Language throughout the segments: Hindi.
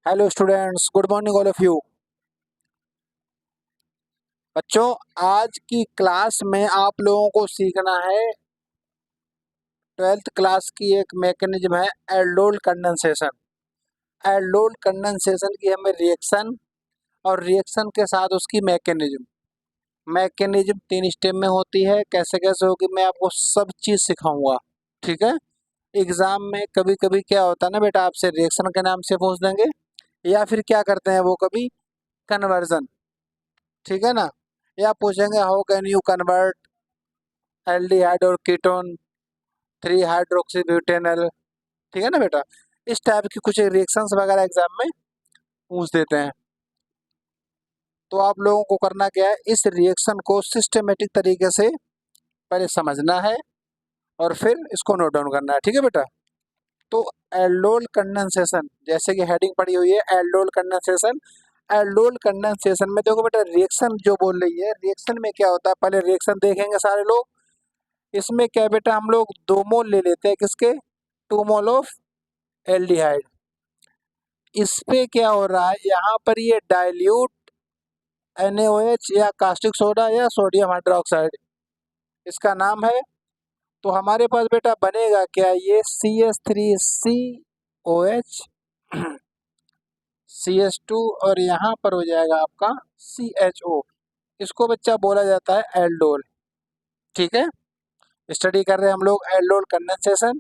Hello students, good morning all of you. बच्चों, आज की क्लास में आप लोगों को सीखना है 12th क्लास की एक मैकेनिज्म है एल्डोल कंडेंसेशन। एल्डोल कंडेंसेशन की हमें रिएक्शन और रिएक्शन के साथ उसकी मैकेनिज्म मैकेनिज्म 3 स्टेप में होती है। कैसे कैसे होगी मैं आपको सब चीज़ सिखाऊंगा, ठीक है। एग्जाम में कभी कभी क्या होता है ना बेटा, आपसे रिएक्शन के नाम से पूछ देंगे या फिर क्या करते हैं वो कभी कन्वर्जन, ठीक है ना। या पूछेंगे how can you convert aldehyde और कीटोन 3 हाइड्रोक्सी ब्यूटेनल, ठीक है ना बेटा। इस टाइप की कुछ रिएक्शंस वगैरह एग्जाम में पूछ देते हैं। तो आप लोगों को करना क्या है, इस रिएक्शन को सिस्टमेटिक तरीके से पहले समझना है और फिर इसको नोट डाउन करना है, ठीक है बेटा। तो एल्डोल कंडेंसेशन, जैसे कि हेडिंग पड़ी हुई है एल्डोल कंडेंसेशन। एल्डोल कंडेंसेशन में देखो बेटा, रिएक्शन जो बोल रही है, रिएक्शन में क्या होता है पहले रिएक्शन देखेंगे सारे लोग। इसमें क्या है बेटा, हम लोग 2 मोल ले लेते हैं किसके, 2 मोल ऑफ एल्डिहाइड। इस पे क्या हो रहा है, यहाँ पर ये डाइल्यूट NaOH या कास्टिक सोडा या सोडियम हाइड्रोक्साइड इसका नाम है। तो हमारे पास बेटा बनेगा क्या, ये CH3COH CH2 और यहाँ पर हो जाएगा आपका CHO। इसको बच्चा बोला जाता है एल्डोल, ठीक है। स्टडी कर रहे हैं हम लोग एल्डोल कंडेंसेशन।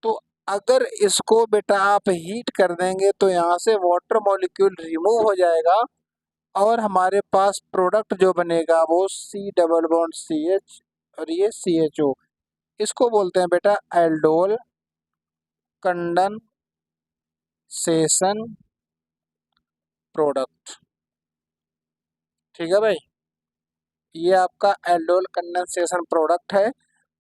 तो अगर इसको बेटा आप हीट कर देंगे तो यहाँ से वाटर मॉलिक्यूल रिमूव हो जाएगा और हमारे पास प्रोडक्ट जो बनेगा वो C डबल बॉन्ड CH और ये CHO। इसको बोलते हैं बेटा एल्डोल कंडेंसेशन प्रोडक्ट, ठीक है भाई। ये आपका एल्डोल कंडेंसेशन प्रोडक्ट है।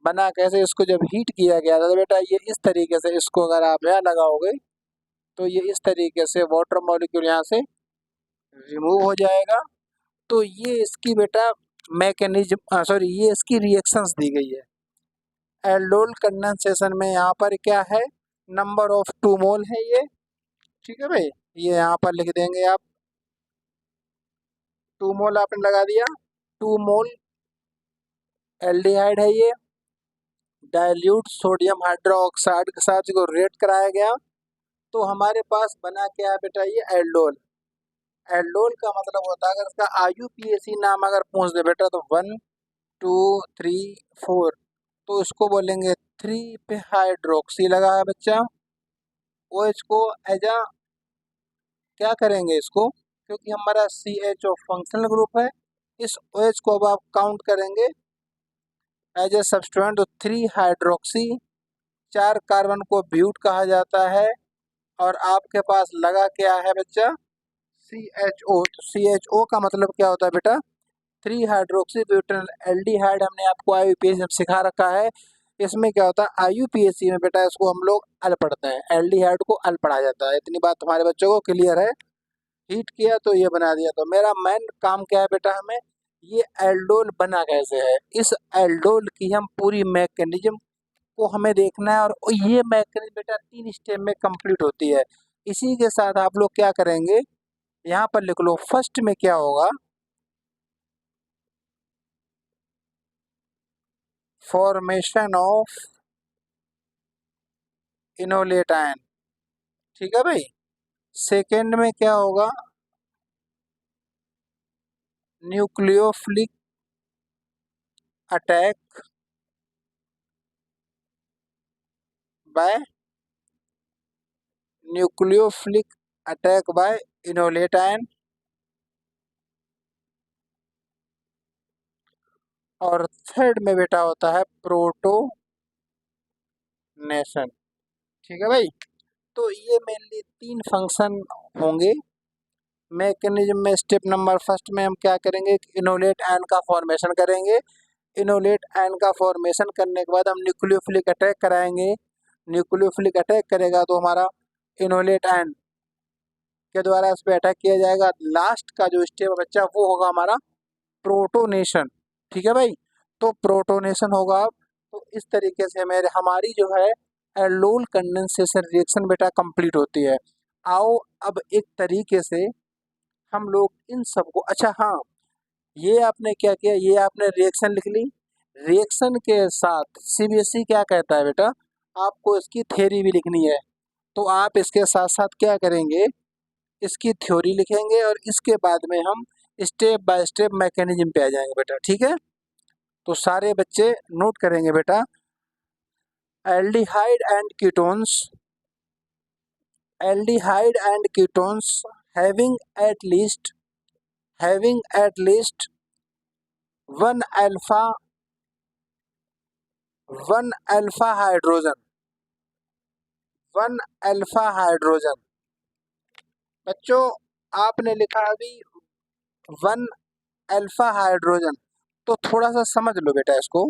बना कैसे, इसको जब हीट किया गया था तो बेटा ये इस तरीके से, इसको अगर आप यहाँ लगाओगे तो ये इस तरीके से वाटर मॉलिक्यूल यहाँ से रिमूव हो जाएगा। तो ये इसकी बेटा मैकेनिज्म, सॉरी, ये इसकी रिएक्शंस दी गई है एल्डोल कंडेंसेशन में। यहाँ पर क्या है, नंबर ऑफ 2 मोल है ये, ठीक है भाई। ये यहाँ पर लिख देंगे आप, 2 मोल आपने लगा दिया। 2 मोल एल्डिहाइड है ये, डाइल्यूट सोडियम हाइड्रोक्साइड के साथ इसको रेट कराया गया। तो हमारे पास बना क्या है बेटा, ये एल्डोल। एल्डोल का मतलब होता है, अगर इसका IUPAC नाम अगर पूछ दे बेटा तो 1 2 3 4, तो इसको बोलेंगे 3 पे हाइड्रोक्सी लगा है बच्चा। OH को एज अ क्या करेंगे इसको, क्योंकि हमारा CHO फंक्शनल ग्रुप है, इस OH को अब आप काउंट करेंगे एज ए सब्सटीट्यूएंट। तो 3 हाइड्रोक्सी, 4 कार्बन को ब्यूट कहा जाता है और आपके पास लगा क्या है बच्चा, CHO। तो CHO का मतलब क्या होता है बेटा, 3 हाइड्रोक्सी ब्यूटेनल एल्डिहाइड। हमने आपको IUPAC में सिखा रखा है। इसमें क्या होता है IUPAC में बेटा, इसको हम लोग अल पढ़ते हैं, एल्डिहाइड को अल पढ़ा जाता है। इतनी बात तुम्हारे बच्चों को क्लियर है। हीट किया तो ये बना दिया। तो मेरा मेन काम क्या है बेटा, हमें ये एल्डोल बना कैसे है, इस एल्डोल की हम पूरी मैकेनिज्म को हमें देखना है। और ये मैकेनिज्म बेटा 3 स्टेप में कंप्लीट होती है। इसी के साथ आप लोग क्या करेंगे, यहाँ पर लिख लो। फर्स्ट में क्या होगा, फॉर्मेशन ऑफ इनोलेट आयन, ठीक है भाई। सेकेंड में क्या होगा, nucleophilic attack by nucleophilic attack by enolate ion. और थर्ड में बेटा होता है प्रोटोनेशन, ठीक है भाई। तो ये मेनली 3 फंक्शन होंगे मैकेनिज्म में। स्टेप नंबर फर्स्ट में हम क्या करेंगे, इनोलेट आयन का फॉर्मेशन करेंगे। इनोलेट आयन का फॉर्मेशन करने के बाद हम न्यूक्लियोफिलिक अटैक कराएंगे। न्यूक्लियोफिलिक अटैक करेगा तो हमारा इनोलेट आयन के द्वारा इस पर अटैक किया जाएगा। लास्ट का जो स्टेप बच्चा वो होगा हमारा प्रोटोनेशन, ठीक है भाई। तो प्रोटोनेशन होगा। तो इस तरीके से मेरे हमारी जो है एल्डोल कंडेंसेशन रिएक्शन बेटा कंप्लीट होती है। आओ अब एक तरीके से हम लोग इन सबको, अच्छा हाँ, ये आपने क्या किया, ये आपने रिएक्शन लिख ली। रिएक्शन के साथ सीबीएसई क्या कहता है बेटा, आपको इसकी थ्योरी भी लिखनी है। तो आप इसके साथ साथ क्या करेंगे, इसकी थ्योरी लिखेंगे और इसके बाद में हम स्टेप बाय स्टेप मैकेनिज्म पे आ जाएंगे बेटा, ठीक है। तो सारे बच्चे नोट करेंगे बेटा, aldehyde and ketones, aldehyde and ketones having at least, having at least one alpha, one alpha hydrogen, one alpha hydrogen. बच्चों आपने लिखा अभी वन अल्फा हाइड्रोजन, तो थोड़ा सा समझ लो बेटा इसको।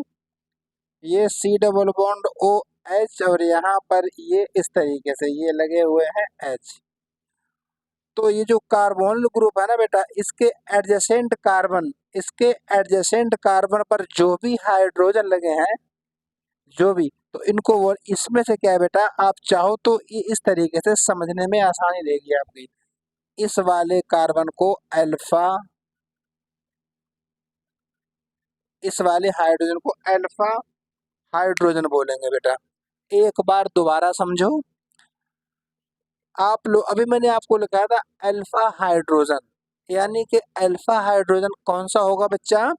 ये C double bond O H और यहाँ पर ये इस तरीके से ये लगे हुए हैं एच। तो ये जो कार्बोनिल ग्रुप है ना बेटा, इसके एडजेसेंट कार्बन, इसके एडजेसेंट कार्बन पर जो भी हाइड्रोजन लगे हैं, जो भी, तो इनको वो इसमें से क्या है बेटा, आप चाहो तो ये इस तरीके से समझने में आसानी रहेगी आपकी। इस वाले कार्बन को अल्फा, इस वाले हाइड्रोजन को अल्फा हाइड्रोजन बोलेंगे बेटा। एक बार दोबारा समझो, आप लोग अभी मैंने आपको लिखा था अल्फा हाइड्रोजन, यानी कि अल्फा हाइड्रोजन कौन सा होगा बच्चा,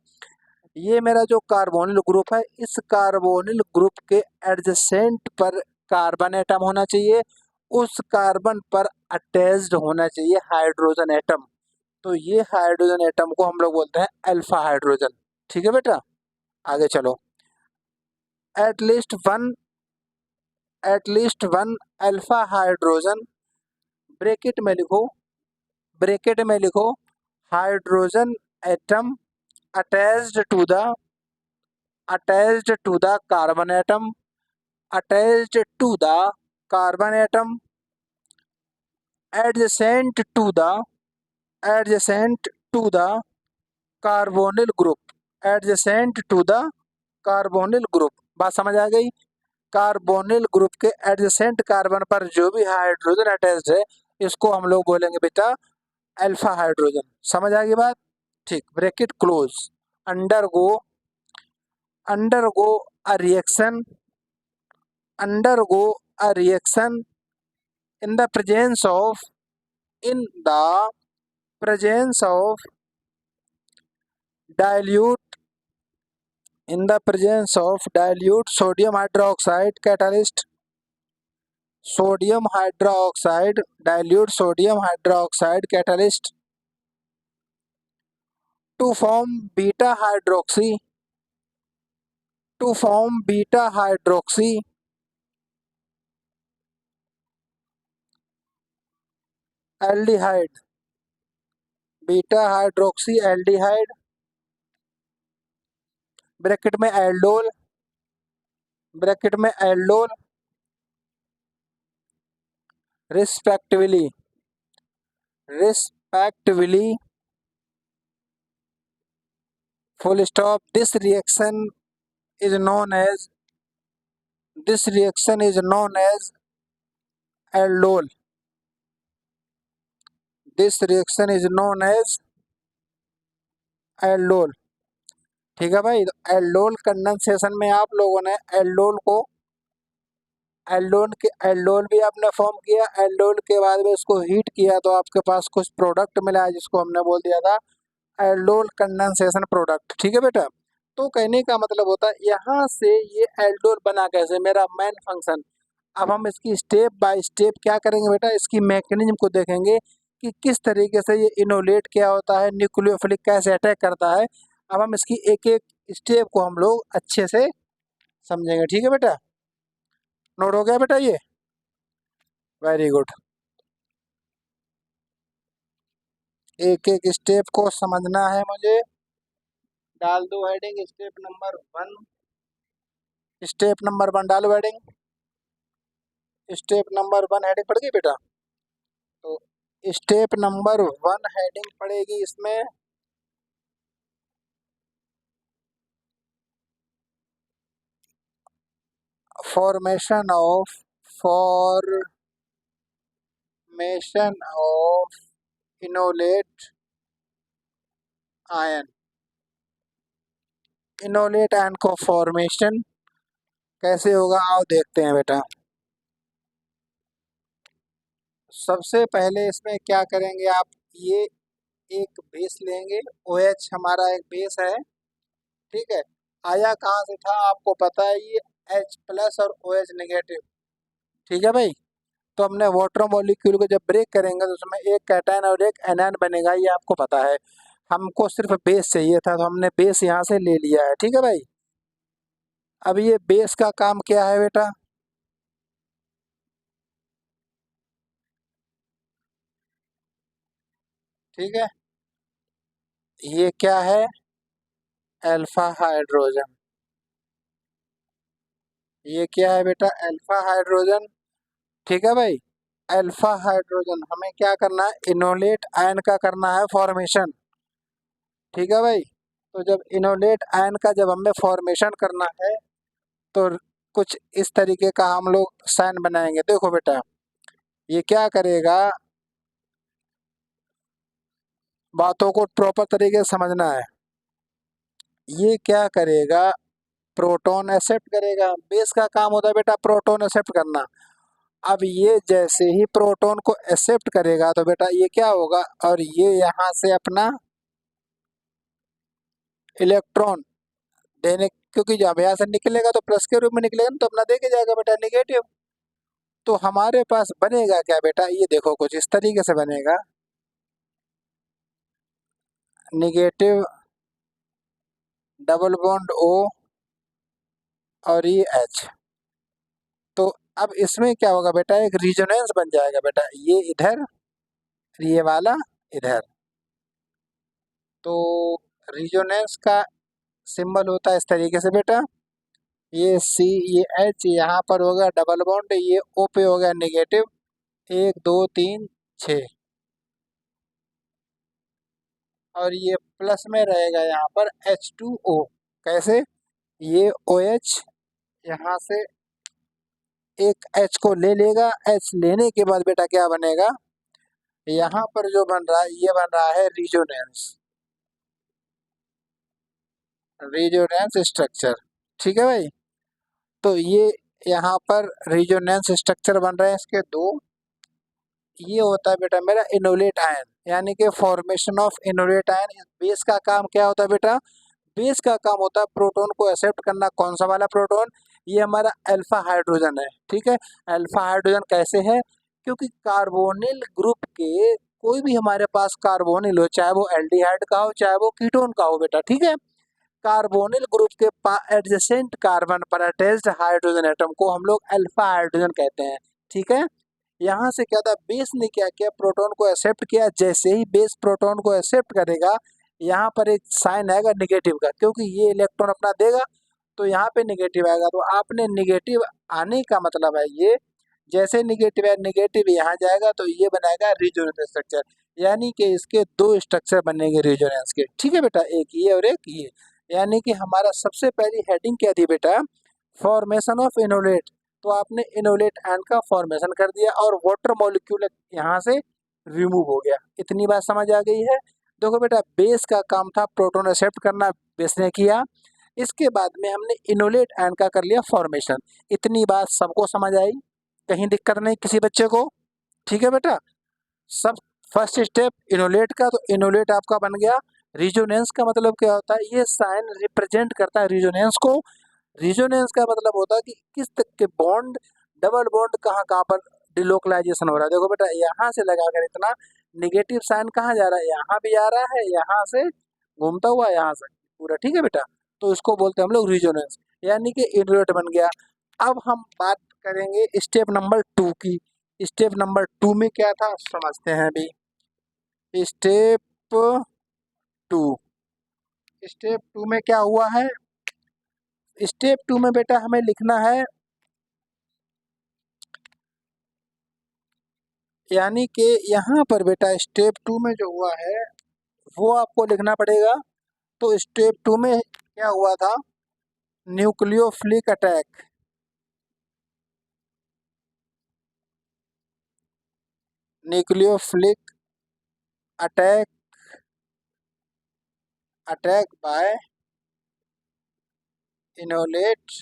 ये मेरा जो कार्बोनिल ग्रुप है, इस कार्बोनिल ग्रुप के एडजेसेंट पर कार्बन एटम होना चाहिए, उस कार्बन पर अटैच्ड होना चाहिए हाइड्रोजन एटम। तो ये हाइड्रोजन एटम को हम लोग बोलते हैं अल्फा हाइड्रोजन, ठीक है बेटा। आगे चलो, at least one, at least one alpha hydrogen, bracket में लिखो, ब्रैकेट में लिखो, hydrogen atom attached to the, attached to the carbon atom, attached to the carbon atom adjacent to the, adjacent to the carbonyl group, adjacent to the carbonyl group. बात समझ आ गई। कार्बोनिल ग्रुप के एडजेसेंट कार्बन पर जो भी हाइड्रोजन अटैच्ड है, इसको हम लोग बोलेंगे बेटा अल्फा हाइड्रोजन। समझ आ गई बात, ठीक। Bracket close, undergo, undergo a reaction, undergo a reaction in the presence of, in the presence of dilute, in the presence of dilute sodium hydroxide catalyst, sodium hydroxide, dilute sodium hydroxide catalyst to form beta hydroxy, to form beta hydroxy aldehyde, beta hydroxy aldehyde, bracket में एल्डोल, ब्रैकेट में aldol, respectively, respectively, full stop. This reaction is known as, this reaction is known as aldol, this reaction is known as aldol। ठीक है भाई, तो एल्डोल कंडेंसेशन में आप लोगों ने एल्डोल को, एल्डोल के, एल्डोल भी आपने फॉर्म किया, एल्डोल के बाद में इसको हीट किया तो आपके पास कुछ प्रोडक्ट मिला है जिसको हमने बोल दिया था एल्डोल कंडेंसेशन प्रोडक्ट, ठीक है बेटा। तो कहने का मतलब होता है यहाँ से ये एल्डोल बना कैसे, मेरा मेन फंक्शन। अब हम इसकी स्टेप बाय स्टेप क्या करेंगे बेटा, इसकी मैकेनिज्म को देखेंगे कि किस तरीके से ये इनोलेट क्या होता है, न्यूक्लियोफिलिक कैसे अटैक करता है। अब हम इसकी एक एक स्टेप को हम लोग अच्छे से समझेंगे, ठीक है बेटा। नोट हो गया बेटा ये, वेरी गुड। एक एक स्टेप को समझना है मुझे। डाल दो heading, step number one, step number one डालो heading, step number one heading पड़ गई बेटा। तो स्टेप नंबर वन हेडिंग पड़ेगी इसमें formation of, formation formation of enolate ion. Enolate ion को फॉर्मेशन कैसे होगा आओ देखते हैं बेटा। सबसे पहले इसमें क्या करेंगे आप, ये एक बेस लेंगे, OH हमारा एक बेस है, ठीक है। आया कहाँ से था आपको पता है, ये H प्लस और OH नेगेटिव, ठीक है भाई। तो हमने वाटर मॉलिक्यूल को जब ब्रेक करेंगे तो उसमें एक कैटायन और एक एनायन बनेगा, ये आपको पता है। हमको सिर्फ बेस चाहिए था तो हमने बेस यहाँ से ले लिया है, ठीक है भाई। अब ये बेस का काम क्या है बेटा, ठीक है, ये क्या है, अल्फा हाइड्रोजन। ये क्या है बेटा, अल्फा हाइड्रोजन, ठीक है भाई। अल्फा हाइड्रोजन हमें क्या करना है, इनोलेट आयन का करना है फॉर्मेशन, ठीक है भाई। तो जब इनोलेट आयन का जब हमें फॉर्मेशन करना है तो कुछ इस तरीके का हम लोग साइन बनाएंगे। देखो बेटा, ये क्या करेगा, बातों को प्रॉपर तरीके से समझना है। ये क्या करेगा, प्रोटॉन एक्सेप्ट करेगा। बेस का काम होता है बेटा प्रोटॉन एक्सेप्ट करना। अब ये जैसे ही प्रोटॉन को एक्सेप्ट करेगा तो बेटा ये क्या होगा, और ये यहाँ से अपना इलेक्ट्रॉन देने, क्योंकि जब यहाँ से निकलेगा तो प्लस के रूप में निकलेगा ना, तो अपना दे के जाएगा बेटा निगेटिव। तो हमारे पास बनेगा क्या बेटा, ये देखो कुछ इस तरीके से बनेगा, निगेटिव डबल बॉन्ड O और ये H। तो अब इसमें क्या होगा बेटा, एक रिजोनेंस बन जाएगा बेटा, ये इधर, ये वाला इधर। तो रिजोनेंस का सिंबल होता है इस तरीके से बेटा, ये C, ये H, यहाँ पर हो गया डबल बॉन्ड, ये O पे हो गया निगेटिव, 1 2 3 6, और ये प्लस में रहेगा यहाँ पर H2O। कैसे, ये OH यहाँ से एक H को ले लेगा, H लेने के बाद बेटा क्या बनेगा, यहाँ पर जो बन रहा है ये बन रहा है रिजोनेंस, रिजोनेंस स्ट्रक्चर, ठीक है भाई। तो ये यहाँ पर रिजोनेंस स्ट्रक्चर बन रहे हैं इसके दो। ये होता है बेटा मेरा इनोलेट आयन, यानी कि formation of enolate ion. Base का काम क्या होता है बेटा, बेस का काम होता है प्रोटॉन को एक्सेप्ट करना। कौन सा वाला प्रोटॉन, ये हमारा अल्फा हाइड्रोजन है, ठीक है। अल्फा हाइड्रोजन कैसे है, क्योंकि कार्बोनिल ग्रुप के कोई भी हमारे पास कार्बोनिल हो, चाहे वो एल्डिहाइड का हो चाहे वो कीटोन का हो बेटा, ठीक है। कार्बोनिल ग्रुप के एडजेसेंट कार्बन पर अटैच्ड हाइड्रोजन एटम को हम लोग अल्फा हाइड्रोजन कहते हैं, ठीक है। यहाँ से क्या था, बेस ने क्या किया, प्रोटॉन को एक्सेप्ट किया। जैसे ही बेस प्रोटॉन को एक्सेप्ट करेगा, यहाँ पर एक साइन आएगा निगेटिव का, क्योंकि ये इलेक्ट्रॉन अपना देगा तो यहाँ पे निगेटिव आएगा। तो आपने निगेटिव आने का मतलब है ये, जैसे निगेटिव है निगेटिव यहाँ जाएगा तो ये बनाएगा रिजोनेंस स्ट्रक्चर, यानी कि इसके दो स्ट्रक्चर बनेंगे रिजोनेंस के, ठीक है बेटा, एक ये और एक ये। यानी कि हमारा सबसे पहली हेडिंग क्या थी बेटा, फॉर्मेशन ऑफ इनोलेट। तो आपने इनोलेट आयन का फॉर्मेशन कर दिया और वाटर मॉलिक्यूल यहाँ से रिमूव हो गया। इतनी बात समझ आ गई है। देखो बेटा, बेस का काम था प्रोटॉन एक्सेप्ट करना, बेस ने किया। इसके बाद में हमने इनोलेट आयन का कर लिया फॉर्मेशन। इतनी बात सबको समझ आई, कहीं दिक्कत नहीं किसी बच्चे को, ठीक है बेटा। सब फर्स्ट स्टेप इनोलेट का, तो इनोलेट आपका बन गया। रिजोनेंस का मतलब क्या होता है, ये साइन रिप्रेजेंट करता है रिजोनेंस को। रिजोनेंस का मतलब होता है कि किस तक के बॉन्ड, डबल बॉन्ड कहाँ कहाँ पर डिलोकलाइजेशन हो रहा है। देखो बेटा, यहाँ से लगाकर इतना निगेटिव साइन कहाँ जा रहा है, यहाँ भी आ रहा है, यहाँ से घूमता हुआ यहाँ से पूरा, ठीक है बेटा। तो इसको बोलते हैं हम लोग रिजोनेंस, यानी कि इनोलेट बन गया। अब हम बात करेंगे स्टेप नंबर 2 की। स्टेप नंबर 2 में क्या था समझते हैं अभी। स्टेप 2, स्टेप 2 में क्या हुआ है, स्टेप 2 में बेटा हमें लिखना है, यानी कि यहाँ पर बेटा स्टेप 2 में जो हुआ है वो आपको लिखना पड़ेगा। तो स्टेप 2 में क्या हुआ था, nucleophilic attack. Nucleophilic attack by enolate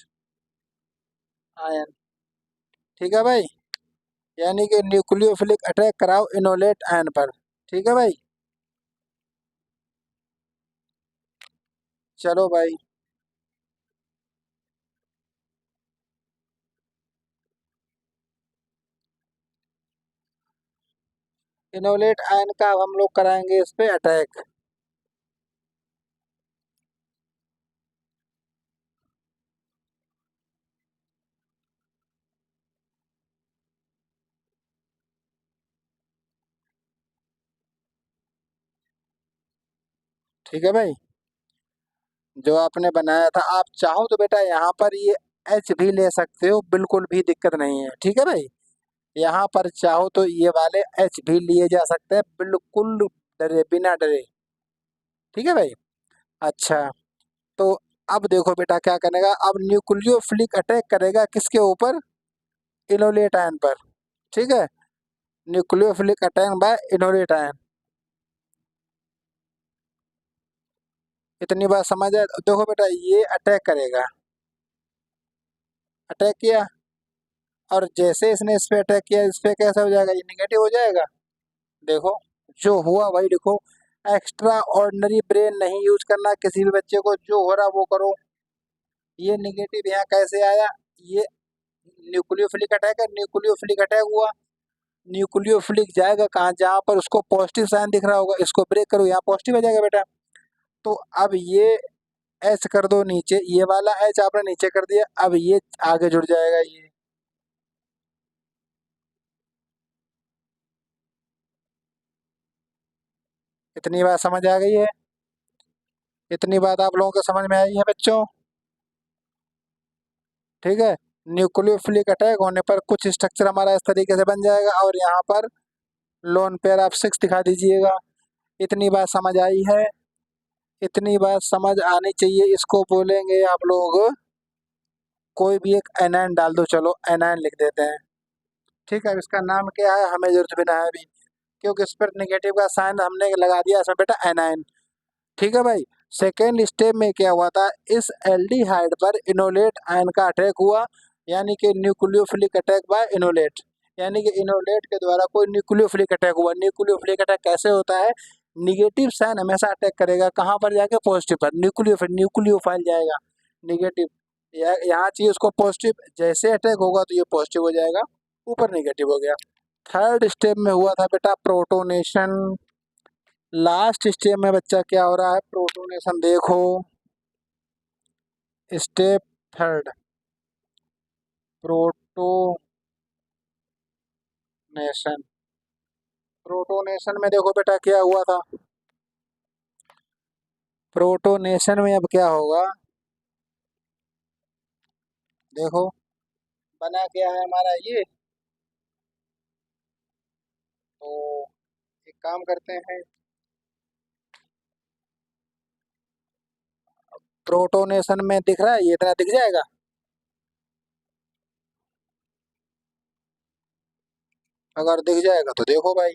ion. ठीक है भाई, यानी कि न्यूक्लियोफिलिक अटैक कराओ इनोलेट आयन पर। ठीक है भाई, चलो भाई। इनोलेट आयन का अब हम लोग कराएंगे इस पे अटैक। ठीक है भाई, जो आपने बनाया था, आप चाहो तो बेटा यहाँ पर ये एच भी ले सकते हो, बिल्कुल भी दिक्कत नहीं है। ठीक है भाई, यहाँ पर चाहो तो ये वाले एच भी लिए जा सकते हैं, बिल्कुल डरे बिना डरे। ठीक है भाई, अच्छा। तो अब देखो बेटा क्या करेगा, अब न्यूक्लियोफिलिक अटैक करेगा किसके ऊपर? इनोलेट आयन पर। ठीक है, nucleophilic attack by enolate ion. इतनी बात समझ आए? देखो बेटा, ये अटैक करेगा, अटैक किया, और जैसे इसने इस पे अटैक किया, इस पे कैसा हो जाएगा? ये निगेटिव हो जाएगा। देखो जो हुआ भाई, देखो एक्स्ट्रा ऑर्डिनरी ब्रेन नहीं यूज करना किसी भी बच्चे को, जो हो रहा वो करो। ये निगेटिव यहाँ कैसे आया? ये न्यूक्लियोफिलिक अटैक है, न्यूक्लियोफिलिक अटैक हुआ, न्यूक्लियोफिलिक जाएगा कहाँ? जहाँ पर उसको पॉजिटिव साइन दिख रहा होगा, इसको ब्रेक करो, यहाँ पॉजिटिव आ जाएगा बेटा। तो अब ये एच कर दो नीचे, ये वाला एच आपने नीचे कर दिया, अब ये आगे जुड़ जाएगा ये। इतनी बात समझ आ गई है? इतनी बात आप लोगों को समझ में आई है बच्चों? ठीक है, न्यूक्लियोफिलिक अटैक होने पर कुछ स्ट्रक्चर हमारा इस तरीके से बन जाएगा, और यहाँ पर लोन पेयर आप 6 दिखा दीजिएगा। इतनी बात समझ आई है? इतनी बात समझ आनी चाहिए, इसको बोलेंगे आप लोग, कोई भी एक एनायन डाल दो, चलो एनायन लिख देते हैं। ठीक है, अब इसका नाम क्या है हमें जरूरत भी ना है अभी, क्योंकि इस पर नेगेटिव का साइन हमने लगा दिया इसमें बेटा, एनायन। ठीक है भाई, सेकेंड स्टेप में क्या हुआ था, इस एल्डिहाइड पर इनोलेट आयन का अटैक हुआ, यानी कि न्यूक्लियोफिलिक अटैक बाय इनोलेट, यानी कि इनोलेट के द्वारा कोई न्यूक्लियोफिलिक अटैक हुआ। न्यूक्लियोफिलिक अटैक कैसे होता है? निगेटिव साइन हमेशा अटैक करेगा, कहाँ पर जाके? पॉजिटिव पर। न्यूक्लियोफाइल जाएगा निगेटिव, यहाँ चाहिए उसको पॉजिटिव, जैसे अटैक होगा तो ये पॉजिटिव हो जाएगा, ऊपर निगेटिव हो गया। थर्ड स्टेप में हुआ था बेटा प्रोटोनेशन। लास्ट स्टेप में बच्चा क्या हो रहा है? प्रोटोनेशन। देखो स्टेप थर्ड, प्रोटोनेशन। प्रोटोनेशन में देखो बेटा क्या हुआ था, प्रोटोनेशन में अब क्या होगा? देखो बना क्या है हमारा ये, तो एक काम करते हैं, प्रोटोनेशन में दिख रहा है, ये इतना दिख जाएगा। अगर दिख जाएगा तो देखो भाई,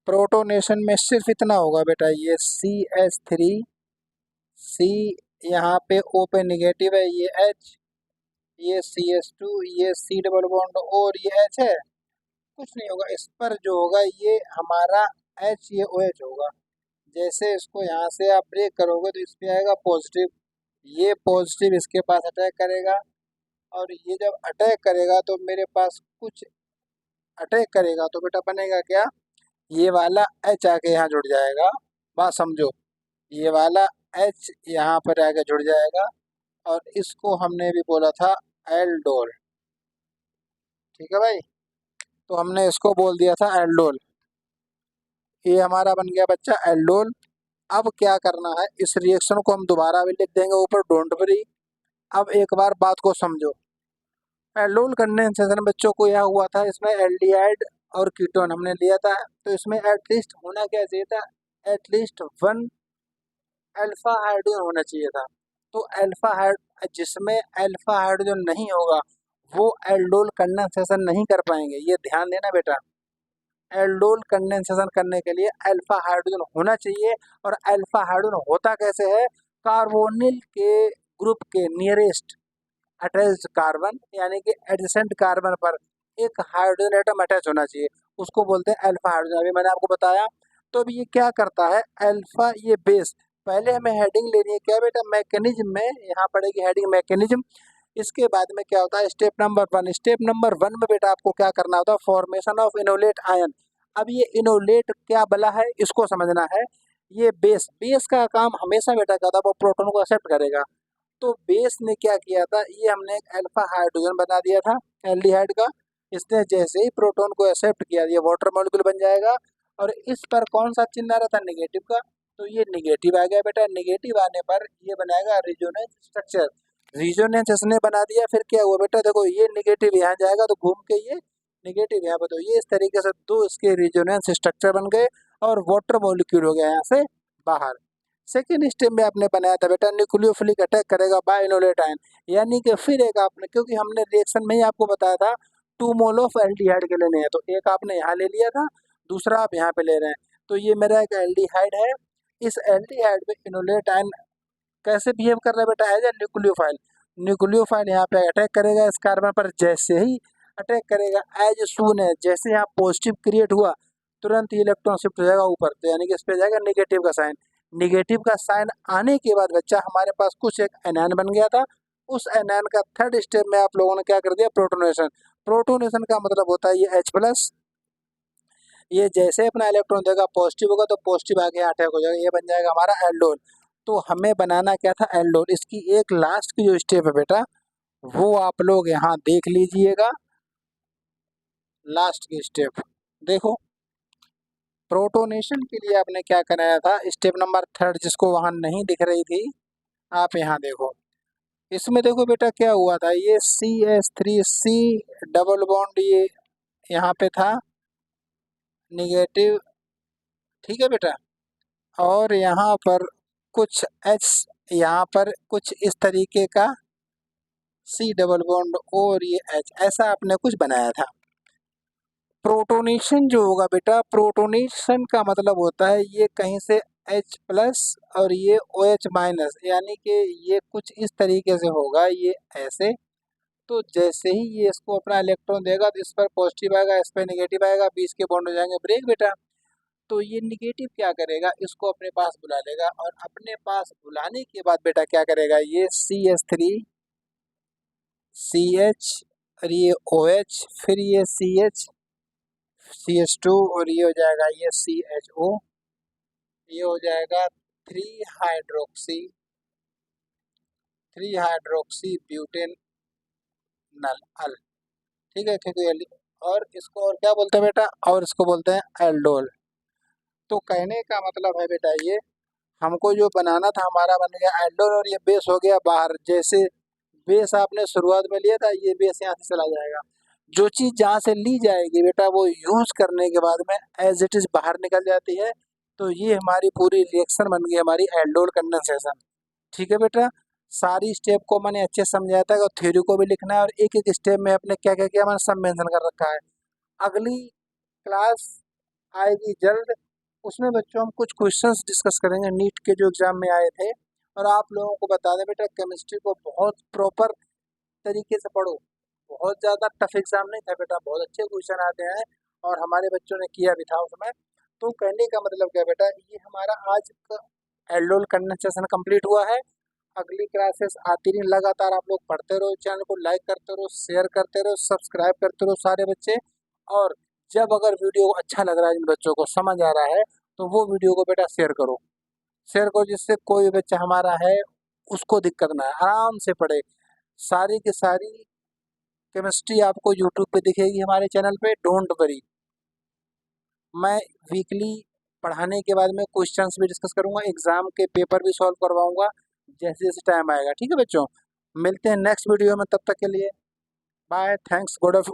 प्रोटोनेशन में सिर्फ इतना होगा बेटा, ये CH3, सी, यहाँ पे O पे निगेटिव है, ये H, ये CH2, ये C डबल बॉन्ड और ये H है, कुछ नहीं होगा। इस पर जो होगा ये हमारा H, ये OH होगा। जैसे इसको यहाँ से आप ब्रेक करोगे तो इस पे आएगा पॉजिटिव, ये पॉजिटिव इसके पास अटैक करेगा, और ये जब अटैक करेगा तो मेरे पास कुछ अटैक करेगा तो बेटा बनेगा क्या? ये वाला H आके यहाँ जुड़ जाएगा। बात समझो, ये वाला H यहाँ पर आके जुड़ जाएगा, और इसको हमने भी बोला था एल्डोल। ठीक है भाई, तो हमने इसको बोल दिया था एल्डोल, ये हमारा बन गया बच्चा एल्डोल। अब क्या करना है, इस रिएक्शन को हम दोबारा भी लिख देंगे ऊपर, डोंट वरी। अब एक बार बात को समझो, एल्डोल कंडेंसेशन बच्चों को यह हुआ था, इसमें एल्डिहाइड और कीटोन हमने लिया था, तो इसमें एटलीस्ट होना क्या चाहिए था? एटलीस्ट वन अल्फा हाइड्रोजन होना चाहिए था। तो अल्फा हाइड जिसमें अल्फा हाइड्रोजन नहीं होगा वो एल्डोल कंडेंसेशन नहीं कर पाएंगे, ये ध्यान देना बेटा। एल्डोल कंडेंसेशन करने के लिए अल्फा हाइड्रोजन होना चाहिए। और अल्फा हाइड्रोजन होता कैसे है? कार्बोनिल के ग्रुप के नियरेस्ट अटैच्ड कार्बन यानी कि एडजेसेंट कार्बन पर एक हाइड्रोजन एटम अटैच होना चाहिए, उसको बोलते हैं अल्फा हाइड्रोजन। अभी मैंने आपको बताया। तो अभी ये क्या करता है? अल्फा ये बेस, पहले हमें हेडिंग लेनी है क्या बेटा? मैकेनिज्म में यहाँ पड़ेगी हेडिंग मैकेनिज्म। इसके बाद में क्या होता है? Step number 1। स्टेप नंबर 1 में बेटा आपको क्या करना होता है? Formation of enolate ion. अब ये इनोलेट क्या बला है इसको समझना है। ये बेस, बेस का काम हमेशा बेटा क्या होता है? वो प्रोटोन को एक्सेप्ट करेगा। तो बेस ने क्या किया था? ये हमने एक अल्फा हाइड्रोजन बना दिया था एल्डिहाइड का। इसने जैसे ही प्रोटॉन को एक्सेप्ट किया, ये वाटर मॉलिक्यूल बन जाएगा। और इस पर कौन सा चिन्ह आ रहा था? नेगेटिव का। तो ये नेगेटिव आ गया बेटा। नेगेटिव आने पर ये बनाएगा रिजोनेंस स्ट्रक्चर। रिजोनेंस इसने बना दिया, फिर क्या हुआ बेटा? देखो ये नेगेटिव यहाँ जाएगा तो घूम के ये नेगेटिव यहाँ पर, तो ये इस तरीके से दो इसके रिजोनेंस स्ट्रक्चर बन गए और वाटर मॉलिक्यूल हो गया यहाँ से बाहर। सेकेंड स्टेप में आपने बनाया था बेटा न्यूक्लियोफिलिक अटैक करेगा बाय इनोलेट आयन, यानी कि फिर एक आपने, क्योंकि हमने रिएक्शन में ही आपको बताया था 2 मोल ऑफ एल्डिहाइड के लेने हैं, तो एक आपने यहाँ ले लिया था, दूसरा आप यहाँ पे ले रहे हैं। तो ये मेरा एक एल्डिहाइड है। इस एल्डिहाइड में इनोलेट आयन कैसे बिहेव कर रहा है बेटा? As a nucleophile. न्यूक्लियोफाइल यहाँ पे अटैक करेगा इस कार्बन पर। जैसे ही अटैक करेगा, एज सून है जैसे यहाँ पॉजिटिव क्रिएट हुआ, तुरंत ही इलेक्ट्रॉन शिफ्ट हो जाएगा ऊपर, तो यानी कि इस पे जाएगा नेगेटिव का साइन। निगेटिव का साइन आने के बाद बच्चा हमारे पास कुछ एक एनायन बन गया था। उस एनायन का थर्ड स्टेप में आप लोगों ने क्या कर दिया? प्रोटोनेशन। प्रोटोनेशन का मतलब होता है ये H+, ये जैसे अपना इलेक्ट्रॉन देगा पॉजिटिव होगा तो पॉजिटिव आगे अटैक हो जाएगा, ये बन जाएगा हमारा एल्डोल। तो हमें बनाना क्या था? एल्डोल। इसकी एक लास्ट की जो स्टेप है बेटा वो आप लोग यहाँ देख लीजिएगा। लास्ट की स्टेप देखो, प्रोटोनेशन के लिए आपने क्या कराया था? स्टेप नंबर 3 जिसको वहां नहीं दिख रही थी, आप यहाँ देखो। इसमें देखो बेटा क्या हुआ था? ये CH3C डबल बॉन्ड ये यहाँ पे था निगेटिव, ठीक है बेटा। और यहाँ पर कुछ H, यहाँ पर कुछ इस तरीके का C डबल बॉन्ड और ये H, ऐसा आपने कुछ बनाया था। प्रोटोनेशन जो होगा बेटा, प्रोटोनेशन का मतलब होता है ये कहीं से H+ और ये OH-, यानी कि ये कुछ इस तरीके से होगा, ये ऐसे। तो जैसे ही ये इसको अपना इलेक्ट्रॉन देगा तो इस पर पॉजिटिव आएगा, इस पर नेगेटिव आएगा, बीच के बॉन्ड हो जाएंगे ब्रेक बेटा। तो ये नेगेटिव क्या करेगा? इसको अपने पास बुला लेगा, और अपने पास बुलाने के बाद बेटा क्या करेगा? ये CH3 CH और ये OH, फिर ये CH2 और ये हो जाएगा ये CHO, ये हो जाएगा 3 हाइड्रोक्सी ब्यूटेन नल अल, ठीक है, क्योंकि और इसको और क्या बोलते हैं बेटा? और इसको बोलते हैं एल्डोल। तो कहने का मतलब है बेटा ये हमको जो बनाना था हमारा बन गया एल्डोल, और ये बेस हो गया बाहर। जैसे बेस आपने शुरुआत में लिया था, ये बेस यहाँ से चला जाएगा। जो चीज़ जहाँ से ली जाएगी बेटा वो यूज करने के बाद में एज इट इज बाहर निकल जाती है। तो ये हमारी पूरी रिएक्शन बन गई हमारी एल्डोल कंडेंसेशन, ठीक है बेटा। सारी स्टेप को मैंने अच्छे से समझाया था, थ्योरी को भी लिखना है, और एक एक स्टेप में अपने क्या क्या किया मैंने सब मेंशन कर रखा है। अगली क्लास आएगी जल्द, उसमें बच्चों हम कुछ क्वेश्चंस डिस्कस करेंगे नीट के जो एग्जाम में आए थे। और आप लोगों को बता दें बेटा केमिस्ट्री को बहुत प्रॉपर तरीके से पढ़ो, बहुत ज़्यादा टफ एग्जाम नहीं था बेटा, बहुत अच्छे क्वेश्चन आते हैं और हमारे बच्चों ने किया भी था उसमें। तो कहने का मतलब क्या बेटा, ये हमारा आज का एल्डोल कंडेंसेशन कंप्लीट हुआ है। अगली क्लासेस आती रही, लगातार आप लोग पढ़ते रहो, चैनल को लाइक करते रहो, शेयर करते रहो, सब्सक्राइब करते रहो सारे बच्चे। और जब अगर वीडियो अच्छा लग रहा है, जिन बच्चों को समझ आ रहा है, तो वो वीडियो को बेटा शेयर करो, शेयर करो, जिससे कोई बच्चा हमारा है उसको दिक्कत ना है, आराम से पढ़े। सारी की सारी केमिस्ट्री आपको यूट्यूब पे दिखेगी हमारे चैनल पे, डोंट वरी। मैं वीकली पढ़ाने के बाद में क्वेश्चंस भी डिस्कस करूंगा, एग्जाम के पेपर भी सॉल्व करवाऊंगा जैसे जैसे टाइम आएगा, ठीक है बच्चों। मिलते हैं नेक्स्ट वीडियो में, तब तक के लिए बाय, थैंक्स, गॉड ऑफ